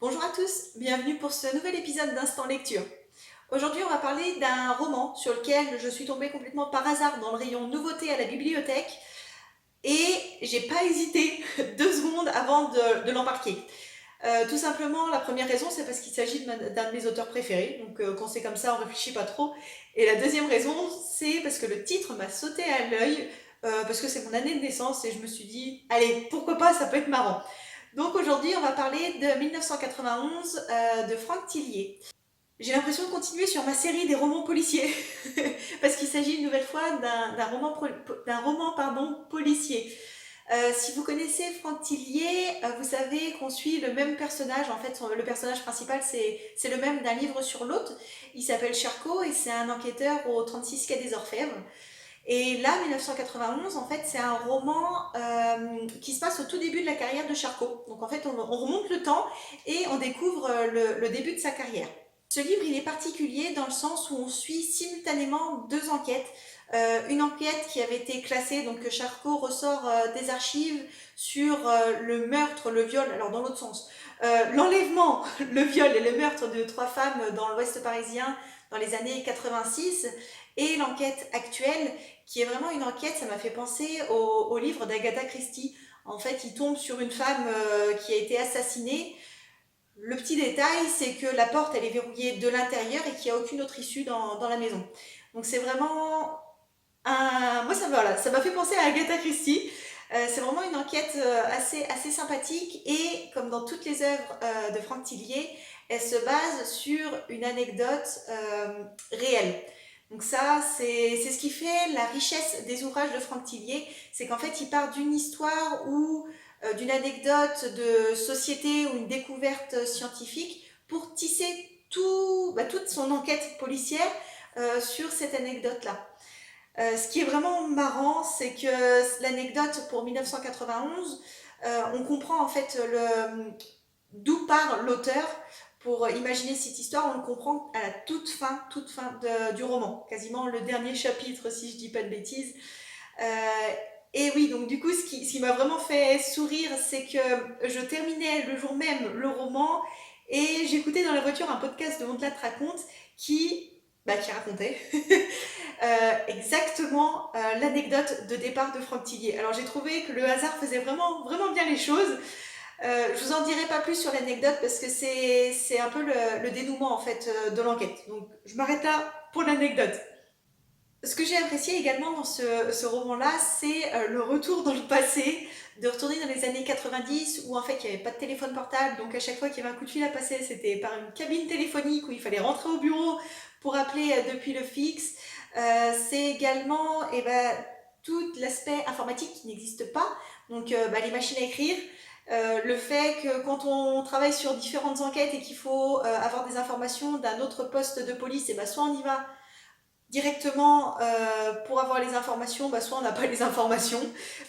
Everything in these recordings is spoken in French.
Bonjour à tous, bienvenue pour ce nouvel épisode d'Instant Lecture. Aujourd'hui, on va parler d'un roman sur lequel je suis tombée complètement par hasard dans le rayon nouveautés à la bibliothèque et j'ai pas hésité 2 secondes avant de l'embarquer. Tout simplement, la première raison, c'est parce qu'il s'agit d'un de mes auteurs préférés, donc quand c'est comme ça, on réfléchit pas trop. Et la deuxième raison, c'est parce que le titre m'a sauté à l'œil, parce que c'est mon année de naissance et je me suis dit, allez, pourquoi pas, ça peut être marrant. Donc aujourd'hui, on va parler de 1991 de Franck Tillier. J'ai l'impression de continuer sur ma série des romans policiers, parce qu'il s'agit une nouvelle fois d'un roman policier. Si vous connaissez Franck Tillier, vous savez qu'on suit le même personnage. En fait, le personnage principal, c'est le même d'un livre sur l'autre. Il s'appelle Charcot et c'est un enquêteur au 36 quai des Orfèvres. Et là, 1991, en fait, c'est un roman qui se passe au tout début de la carrière de Charcot. Donc en fait, on remonte le temps et on découvre le début de sa carrière. Ce livre, il est particulier dans le sens où on suit simultanément 2 enquêtes. Une enquête qui avait été classée, donc que Charcot ressort des archives sur le meurtre, le viol, alors dans l'autre sens, l'enlèvement, le viol et le meurtre de 3 femmes dans l'ouest parisien dans les années 86, et l'enquête actuelle, qui est vraiment une enquête, ça m'a fait penser au livre d'Agatha Christie. En fait, il tombe sur une femme qui a été assassinée. Le petit détail, c'est que la porte, elle est verrouillée de l'intérieur et qu'il n'y a aucune autre issue dans la maison. Donc c'est vraiment un... Moi, ça m'a fait penser à Agatha Christie. C'est vraiment une enquête assez sympathique et, comme dans toutes les œuvres de Franck Tillier, elle se base sur une anecdote réelle. Donc ça, c'est ce qui fait la richesse des ouvrages de Franck Tillier, c'est qu'en fait, il part d'une histoire ou d'une anecdote de société ou une découverte scientifique pour tisser toute son enquête policière sur cette anecdote-là. Ce qui est vraiment marrant, c'est que l'anecdote pour 1991, on comprend en fait d'où part l'auteur pour imaginer cette histoire. On le comprend à la toute fin du roman, quasiment le dernier chapitre si je dis pas de bêtises. Et oui, donc du coup, ce qui m'a vraiment fait sourire, c'est que je terminais le jour même le roman et j'écoutais dans la voiture un podcast de Montelat raconte qui racontait exactement l'anecdote de départ de Franck Tillier. Alors j'ai trouvé que le hasard faisait vraiment bien les choses. Je vous en dirai pas plus sur l'anecdote parce que c'est un peu le dénouement en fait de l'enquête. Donc je m'arrête là pour l'anecdote. Ce que j'ai apprécié également dans ce roman-là, c'est le retour dans le passé, de retourner dans les années 90 où en fait il n'y avait pas de téléphone portable, donc à chaque fois qu'il y avait un coup de fil à passer, c'était par une cabine téléphonique où il fallait rentrer au bureau pour appeler depuis le fixe. C'est également tout l'aspect informatique qui n'existe pas, donc les machines à écrire, le fait que quand on travaille sur différentes enquêtes et qu'il faut avoir des informations d'un autre poste de police, et soit on y va directement pour avoir les informations, soit on n'a pas les informations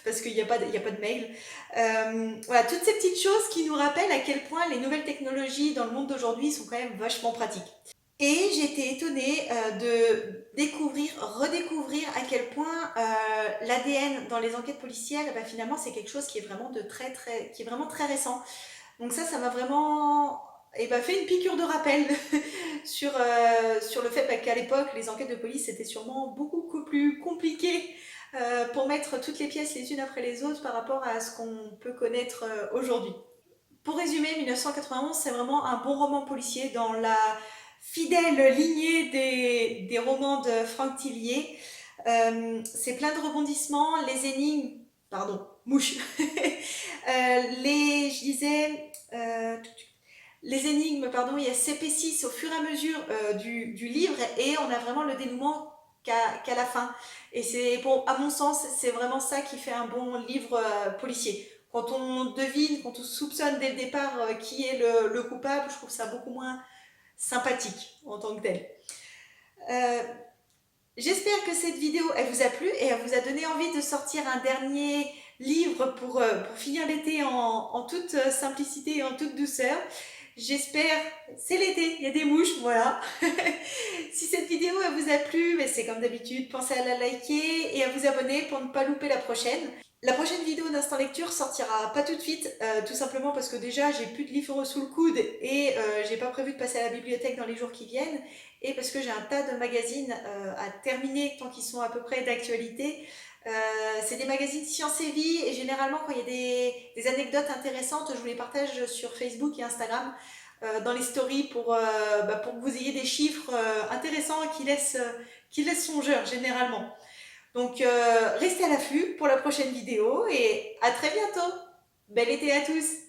parce qu'il n'y a, y a pas de mail. Voilà, toutes ces petites choses qui nous rappellent à quel point les nouvelles technologies dans le monde d'aujourd'hui sont quand même vachement pratiques. Et j'ai été étonnée de redécouvrir à quel point l'ADN dans les enquêtes policières, finalement, c'est quelque chose qui est vraiment qui est vraiment très récent. Donc ça m'a vraiment fait une piqûre de rappel sur le fait qu'à l'époque, les enquêtes de police étaient sûrement beaucoup plus compliquées pour mettre toutes les pièces les unes après les autres par rapport à ce qu'on peut connaître aujourd'hui. Pour résumer, 1991, c'est vraiment un bon roman policier dans la fidèle lignée des romans de Franck Tillier. C'est plein de rebondissements, les énigmes, pardon, mouche. Je disais, les énigmes, pardon, elles s'épaississent au fur et à mesure du livre et on a vraiment le dénouement qu'à la fin. Et c'est, à mon sens, c'est vraiment ça qui fait un bon livre policier. Quand on devine, quand on soupçonne dès le départ qui est le coupable, je trouve ça beaucoup moins sympathique en tant que tel. Euh, J'espère que cette vidéo elle vous a plu et elle vous a donné envie de sortir un dernier livre pour finir l'été en toute simplicité et en toute douceur. J'espère, c'est l'été, il y a des mouches, voilà. Si cette vidéo elle vous a plu, c'est comme d'habitude, pensez à la liker et à vous abonner pour ne pas louper la prochaine. La prochaine vidéo d'Instant Lecture sortira pas tout de suite, tout simplement parce que déjà j'ai plus de livres sous le coude et j'ai pas prévu de passer à la bibliothèque dans les jours qui viennent, et parce que j'ai un tas de magazines à terminer tant qu'ils sont à peu près d'actualité. C'est des magazines Science et Vie, et généralement quand il y a des anecdotes intéressantes, je vous les partage sur Facebook et Instagram dans les stories pour que vous ayez des chiffres intéressants qui laissent songeur généralement. Donc, restez à l'affût pour la prochaine vidéo et à très bientôt. Bel été à tous!